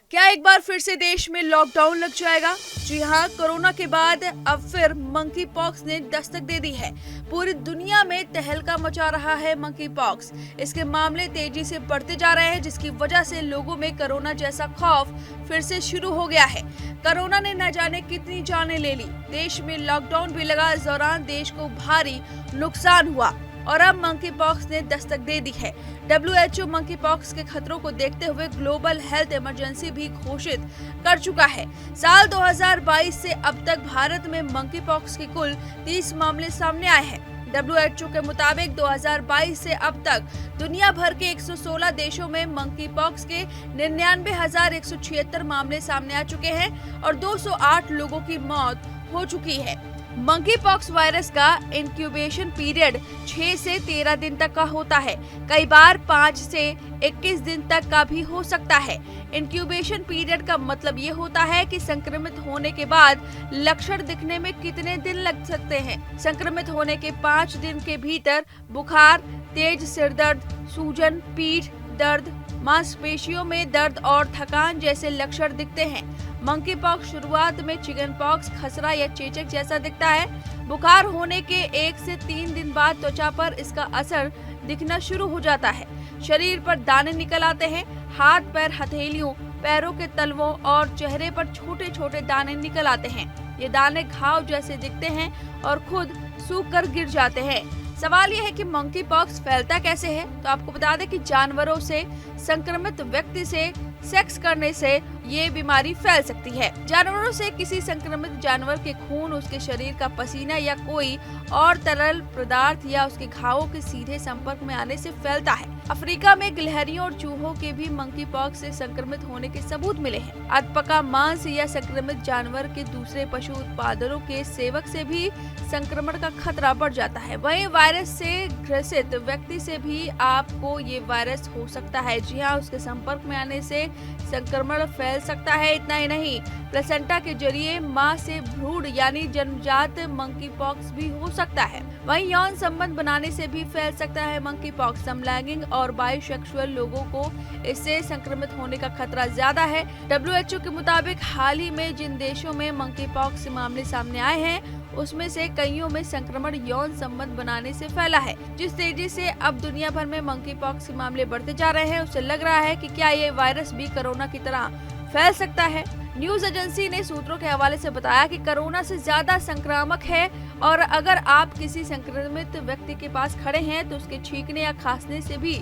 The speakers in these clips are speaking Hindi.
क्या एक बार फिर से देश में लॉकडाउन लग जाएगा? जी हाँ, कोरोना के बाद अब फिर मंकी पॉक्स ने दस्तक दे दी है। पूरी दुनिया में तहलका मचा रहा है मंकी पॉक्स। इसके मामले तेजी से बढ़ते जा रहे हैं, जिसकी वजह से लोगों में कोरोना जैसा खौफ फिर से शुरू हो गया है। कोरोना ने न जाने कितनी जानें ले ली। देश में लॉकडाउन भी लगा। इस दौरान देश को भारी नुकसान हुआ और अब मंकी पॉक्स ने दस्तक दे दी है। WHO मंकी पॉक्स के खतरों को देखते हुए ग्लोबल हेल्थ इमरजेंसी भी घोषित कर चुका है। साल 2022 से अब तक भारत में मंकी पॉक्स के कुल 30 मामले सामने आए हैं। WHO के मुताबिक 2022 से अब तक दुनिया भर के 116 देशों में मंकी पॉक्स के 99,176 मामले सामने आ चुके हैं और 208 लोगों की मौत हो चुकी है। मंकी पॉक्स वायरस का इंक्यूबेशन पीरियड 6 से 13 दिन तक का होता है। कई बार 5 से 21 दिन तक का भी हो सकता है। इंक्यूबेशन पीरियड का मतलब ये होता है कि संक्रमित होने के बाद लक्षण दिखने में कितने दिन लग सकते हैं। संक्रमित होने के 5 दिन के भीतर बुखार, तेज सिर दर्द, सूजन, पीठ दर्द, मांसपेशियों में दर्द और थकान जैसे लक्षण दिखते हैं। मंकी पॉक्स शुरुआत में चिकन पॉक्स, खसरा या चेचक जैसा दिखता है। बुखार होने के 1 से 3 दिन बाद त्वचा पर इसका असर दिखना शुरू हो जाता है। शरीर पर दाने निकल आते हैं। हाथ पैर, हथेलियों, पैरों के तलवों और चेहरे पर छोटे छोटे दाने निकल आते हैं। ये दाने घाव जैसे दिखते हैं और खुद सूख कर गिर जाते हैं। सवाल यह है कि मंकी पॉक्स फैलता कैसे है? तो आपको बता दें कि जानवरों से संक्रमित व्यक्ति से सेक्स करने से ये बीमारी फैल सकती है। जानवरों से किसी संक्रमित जानवर के खून, उसके शरीर का पसीना या कोई और तरल पदार्थ या उसके घावों के सीधे संपर्क में आने से फैलता है। अफ्रीका में गिलहरियों और चूहों के भी मंकी पॉक्स से संक्रमित होने के सबूत मिले हैं। अधपका मांस या संक्रमित जानवर के दूसरे पशु उत्पादों के सेवक से भी संक्रमण का खतरा बढ़ जाता है। वहीं वायरस से ग्रसित व्यक्ति से भी आपको ये वायरस हो सकता है। जी हाँ, उसके संपर्क में आने से संक्रमण फैल सकता है। इतना ही नहीं, प्लेसेंटा के जरिए मां से भ्रूण यानी जन्मजात मंकी पॉक्स भी हो सकता है। वहीं यौन संबंध बनाने से भी फैल सकता है मंकी पॉक्स। समलैंगिक और बाइसेक्सुअल लोगों को इससे संक्रमित होने का खतरा ज्यादा है। WHO के मुताबिक हाल ही में जिन देशों में मंकी पॉक्स के मामले सामने आए हैं, उसमें से कईयों में संक्रमण यौन संबंध बनाने से फैला है। जिस तेजी से अब दुनिया भर में मंकी पॉक्स के मामले बढ़ते जा रहे हैं, उससे लग रहा है कि क्या ये वायरस भी कोरोना की तरह फैल सकता है। न्यूज एजेंसी ने सूत्रों के हवाले से बताया कि कोरोना से ज्यादा संक्रामक है और अगर आप किसी संक्रमित व्यक्ति के पास खड़े हैं तो उसके छींकने या खांसने से भी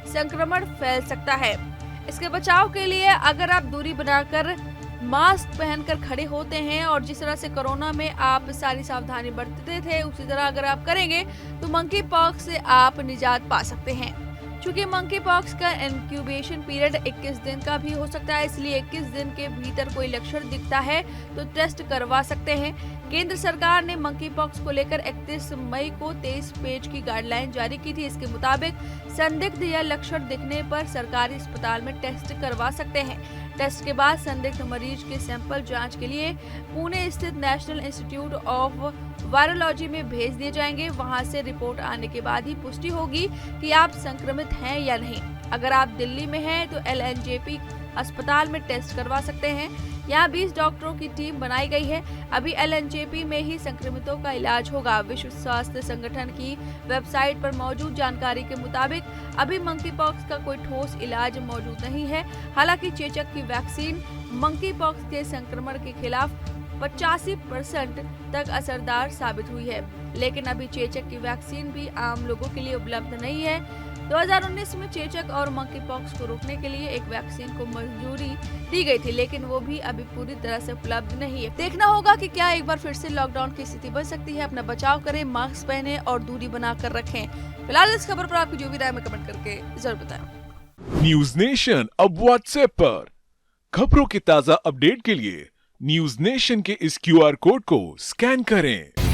संक्रमण फैल सकता है। इसके बचाव के लिए अगर आप दूरी बनाकर मास्क पहनकर खड़े होते हैं और जिस तरह से कोरोना में आप सारी सावधानी बरतते थे, उसी तरह अगर आप करेंगे तो मंकी पॉक्स से आप निजात पा सकते हैं। चूंकि मंकी पॉक्स का इंक्यूबेशन पीरियड 21 दिन का भी हो सकता है, इसलिए 21 दिन के भीतर कोई लक्षण दिखता है तो टेस्ट करवा सकते हैं। केंद्र सरकार ने मंकी पॉक्स को लेकर 31 मई को 23 पेज की गाइडलाइन जारी की थी। इसके मुताबिक संदिग्ध या लक्षण दिखने पर सरकारी अस्पताल में टेस्ट करवा सकते हैं। टेस्ट के बाद संदिग्ध मरीज के सैंपल जांच के लिए पुणे स्थित नेशनल इंस्टीट्यूट ऑफ वायरोलॉजी में भेज दिए जाएंगे। वहां से रिपोर्ट आने के बाद ही पुष्टि होगी कि आप संक्रमित हैं या नहीं। अगर आप दिल्ली में हैं तो LNJP अस्पताल में टेस्ट करवा सकते हैं। यहाँ 20 डॉक्टरों की टीम बनाई गई है। अभी LNJP में ही संक्रमितों का इलाज होगा। विश्व स्वास्थ्य संगठन की वेबसाइट पर मौजूद जानकारी के मुताबिक अभी मंकी पॉक्स का कोई ठोस इलाज मौजूद नहीं है। हालांकि चेचक की वैक्सीन मंकी पॉक्स के संक्रमण के खिलाफ 85% तक असरदार साबित हुई है, लेकिन अभी चेचक की वैक्सीन भी आम लोगों के लिए उपलब्ध नहीं है। 2019 में चेचक और मंकी पॉक्स को रोकने के लिए एक वैक्सीन को मंजूरी दी गई थी, लेकिन वो भी अभी पूरी तरह से उपलब्ध नहीं है। देखना होगा कि क्या एक बार फिर से लॉकडाउन की स्थिति बन सकती है। अपना बचाव करें, मास्क पहने और दूरी बनाकर रखें। फिलहाल इस खबर पर आपकी जो भी राय में कमेंट करके जरूर बताएं। न्यूज नेशन अब व्हाट्सएप पर खबरों की ताजा अपडेट के लिए न्यूज नेशन के इस QR कोड को स्कैन करें।